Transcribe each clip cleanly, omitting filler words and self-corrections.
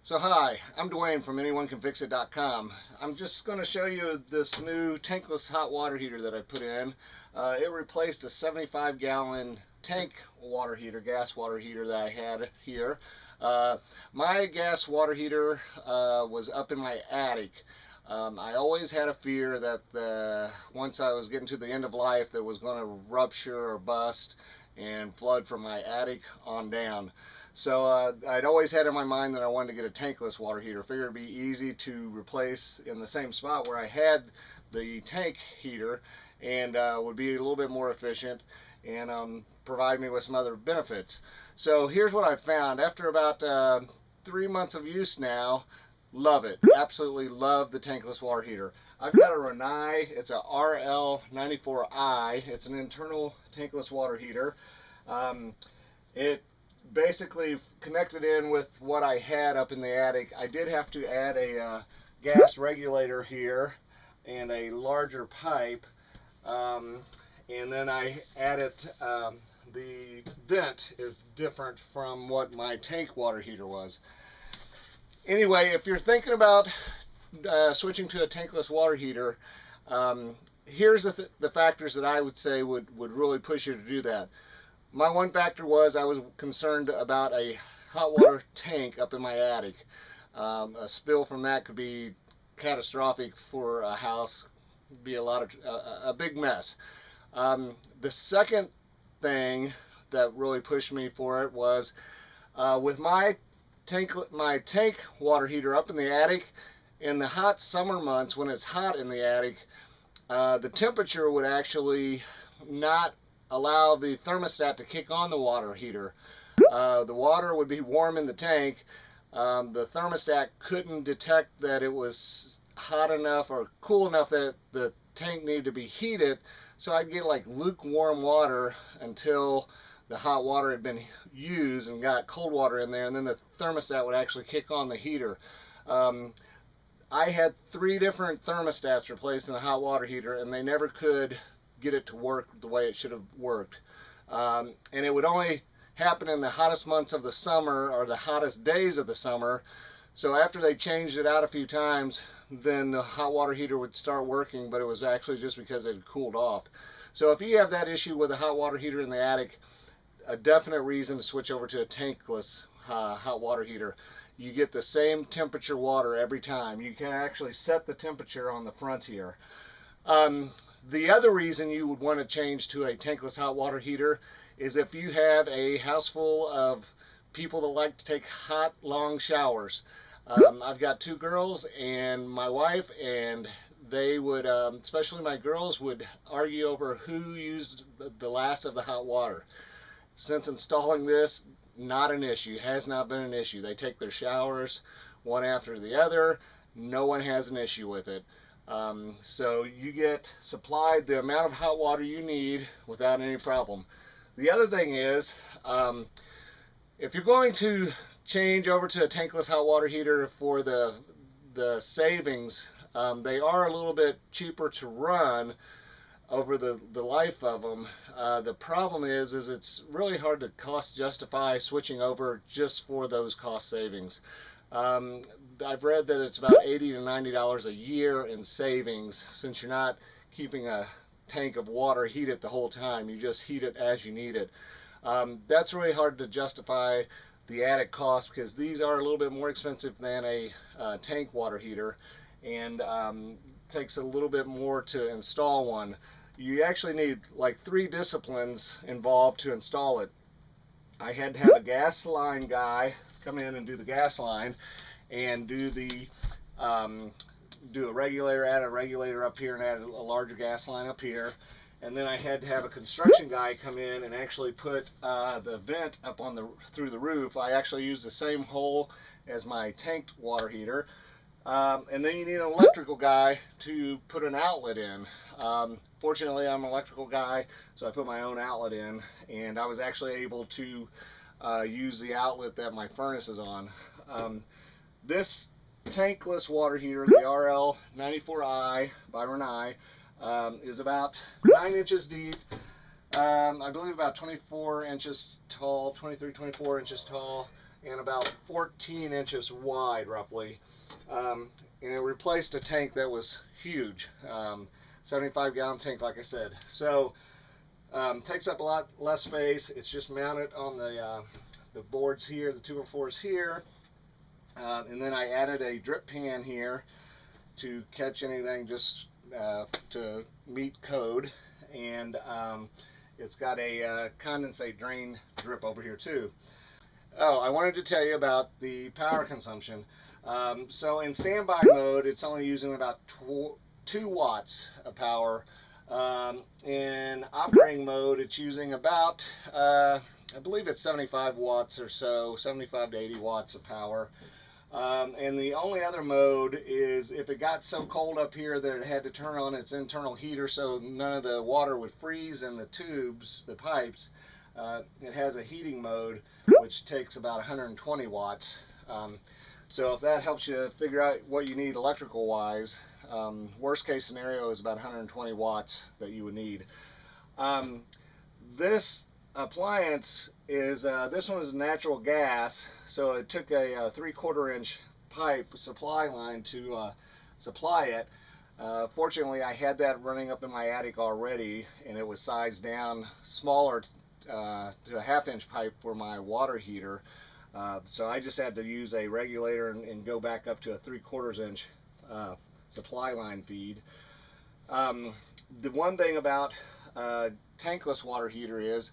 So hi, I'm Dwayne from anyonecanfixit.com. I'm just going to show you this new tankless hot water heater that I put in. It replaced a 75-gallon tank water heater, gas water heater that I had here. My gas water heater was up in my attic. I always had a fear that once I was getting to the end of life, that was going to rupture or bust and flood from my attic on down. So I'd always had in my mind that I wanted to get a tankless water heater. Figured it'd be easy to replace in the same spot where I had the tank heater, and would be a little bit more efficient and provide me with some other benefits. So here's what I found after about 3 months of use now. Love it. Absolutely love the tankless water heater. I've got a Renai. It's a RL94i. It's an internal tankless water heater. It basically connected in with what I had up in the attic. I did have to add a gas regulator here and a larger pipe. And then I added the vent is different from what my tank water heater was. Anyway, if you're thinking about switching to a tankless water heater, here's the factors that I would say would really push you to do that. My one factor was I was concerned about a hot water tank up in my attic. A spill from that could be catastrophic for a house, be a big mess. The second thing that really pushed me for it was with my tank water heater up in the attic. In the hot summer months, when it's hot in the attic, the temperature would actually not allow the thermostat to kick on the water heater. The water would be warm in the tank. The thermostat couldn't detect that it was hot enough or cool enough that the tank needed to be heated, so I'd get like lukewarm water until the hot water had been used and got cold water in there, and then the thermostat would actually kick on the heater. I had 3 different thermostats replaced in the hot water heater, and they never could get it to work the way it should have worked. And it would only happen in the hottest months of the summer or the hottest days of the summer. So after they changed it out a few times, then the hot water heater would start working, but it was actually just because it had cooled off. So if you have that issue with a hot water heater in the attic, a definite reason to switch over to a tankless hot water heater. You get the same temperature water every time. You can actually set the temperature on the front here. The other reason you would want to change to a tankless hot water heater is if you have a house full of people that like to take hot, long showers. I've got 2 girls and my wife, and they would, especially my girls, would argue over who used the last of the hot water. Since installing this, not an issue, has not been an issue. They take their showers one after the other. No one has an issue with it. So you get supplied the amount of hot water you need without any problem. The other thing is, if you're going to change over to a tankless hot water heater for the savings, they are a little bit cheaper to run over the life of them. The problem is it's really hard to cost justify switching over just for those cost savings. I've read that it's about $80 to $90 a year in savings, since you're not keeping a tank of water heated the whole time. You just heat it as you need it. That's really hard to justify the added cost, because these are a little bit more expensive than a tank water heater, and takes a little bit more to install one. You actually need like 3 disciplines involved to install it. I had to have a gas line guy come in and do the gas line, and do a regulator, add a regulator up here, and add a larger gas line up here. And then I had to have a construction guy come in and actually put the vent up on through the roof. I actually used the same hole as my tank water heater. And then you need an electrical guy to put an outlet in. Fortunately, I'm an electrical guy, so I put my own outlet in, and I was actually able to use the outlet that my furnace is on. This tankless water heater, the RL94i by Renai, is about 9 inches deep. I believe about 24 inches tall, 23, 24 inches tall. and about 14 inches wide, roughly. And it replaced a tank that was huge, 75-gallon tank, like I said. So takes up a lot less space. It's just mounted on the boards here, the 2x4s here, and then I added a drip pan here to catch anything, just to meet code, and it's got a condensate drain drip over here too. Oh, I wanted to tell you about the power consumption. So in standby mode, it's only using about 2 watts of power. In operating mode, it's using about, I believe it's 75 watts or so, 75 to 80 watts of power. And the only other mode is if it got so cold up here that it had to turn on its internal heater so none of the water would freeze in the tubes, the pipes. It has a heating mode which takes about 120 watts. So if that helps you figure out what you need electrical wise, worst case scenario is about 120 watts that you would need. This appliance is, this one is natural gas, so it took a 3/4 inch pipe supply line to supply it. Fortunately, I had that running up in my attic already, and it was sized down smaller to a 1/2 inch pipe for my water heater. So I just had to use a regulator and go back up to a 3/4 inch supply line feed. The one thing about tankless water heater is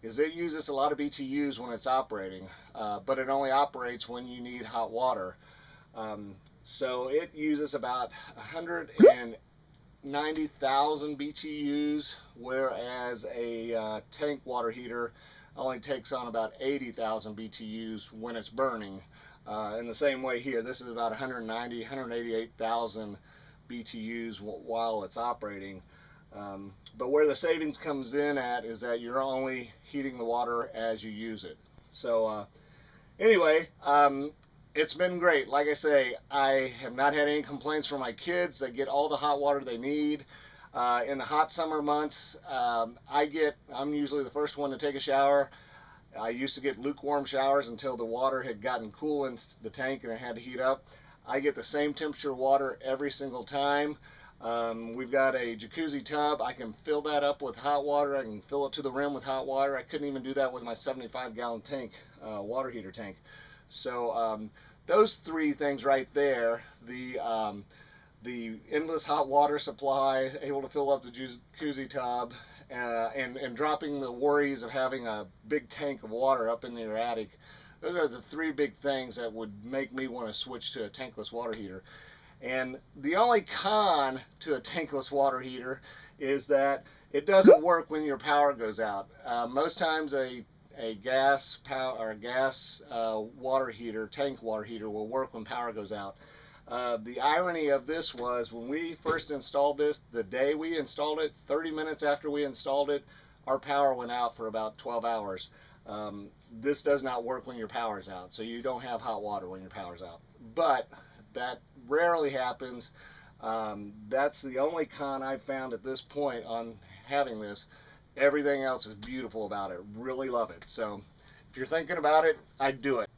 it uses a lot of BTUs when it's operating, but it only operates when you need hot water. So it uses about 190,000 BTUs, whereas a tank water heater only takes on about 80,000 BTUs when it's burning. In the same way here, this is about 188,000 BTUs while it's operating. But where the savings comes in at is that you're only heating the water as you use it. So anyway, it's been great. Like I say, I have not had any complaints from my kids. They get all the hot water they need. In the hot summer months, I'm usually the first one to take a shower. I used to get lukewarm showers until the water had gotten cool in the tank and it had to heat up. I get the same temperature water every single time. We've got a jacuzzi tub. I can fill that up with hot water. I can fill it to the rim with hot water. I couldn't even do that with my 75-gallon tank, water heater tank. So those 3 things right there, the endless hot water supply, able to fill up the jacuzzi tub, and dropping the worries of having a big tank of water up in your attic. Those are the 3 big things that would make me want to switch to a tankless water heater. And the only con to a tankless water heater is that it doesn't work when your power goes out. Most times a gas water heater, tank water heater, will work when power goes out. The irony of this was when we first installed this, the day we installed it, 30 minutes after we installed it, our power went out for about 12 hours. This does not work when your power's out, so you don't have hot water when your power's out. But that rarely happens. That's the only con I've found at this point on having this. Everything else is beautiful about it. Really love it. So if you're thinking about it, I'd do it.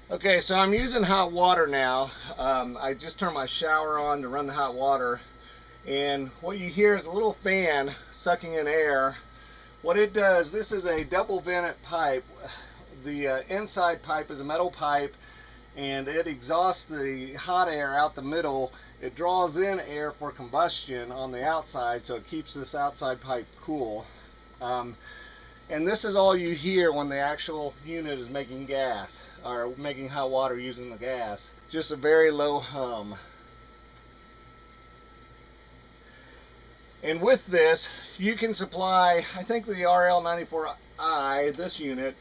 Okay, so I'm using hot water now. I just turned my shower on to run the hot water, and what you hear is a little fan sucking in air. What it does, this is a double vented pipe. The inside pipe is a metal pipe, and it exhausts the hot air out the middle. It draws in air for combustion on the outside, so it keeps this outside pipe cool. And this is all you hear when the actual unit is making gas, or making hot water using the gas. Just a very low hum. And with this, you can supply, I think the RL94i, this unit,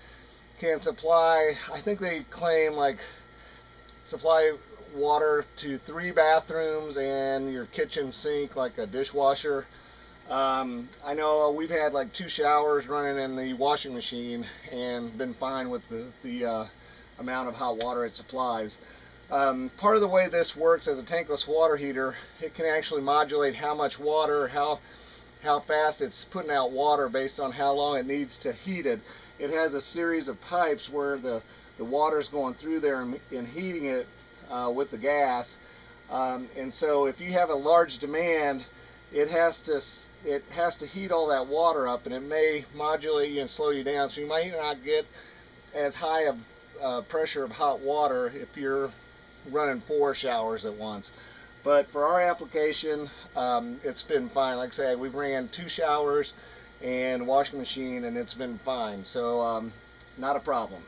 can supply, I think they claim like supply water to 3 bathrooms and your kitchen sink, like a dishwasher. I know we've had like 2 showers running in the washing machine and been fine with the amount of hot water it supplies. Part of the way this works as a tankless water heater, it can actually modulate how much water, how fast it's putting out water based on how long it needs to heat it. It has a series of pipes where the water is going through there and heating it with the gas. And so if you have a large demand, it has to heat all that water up, and it may modulate you and slow you down. So you might not get as high of pressure of hot water if you're running 4 showers at once. But for our application, it's been fine. Like I said, we ran 2 showers and washing machine, and it's been fine. So not a problem.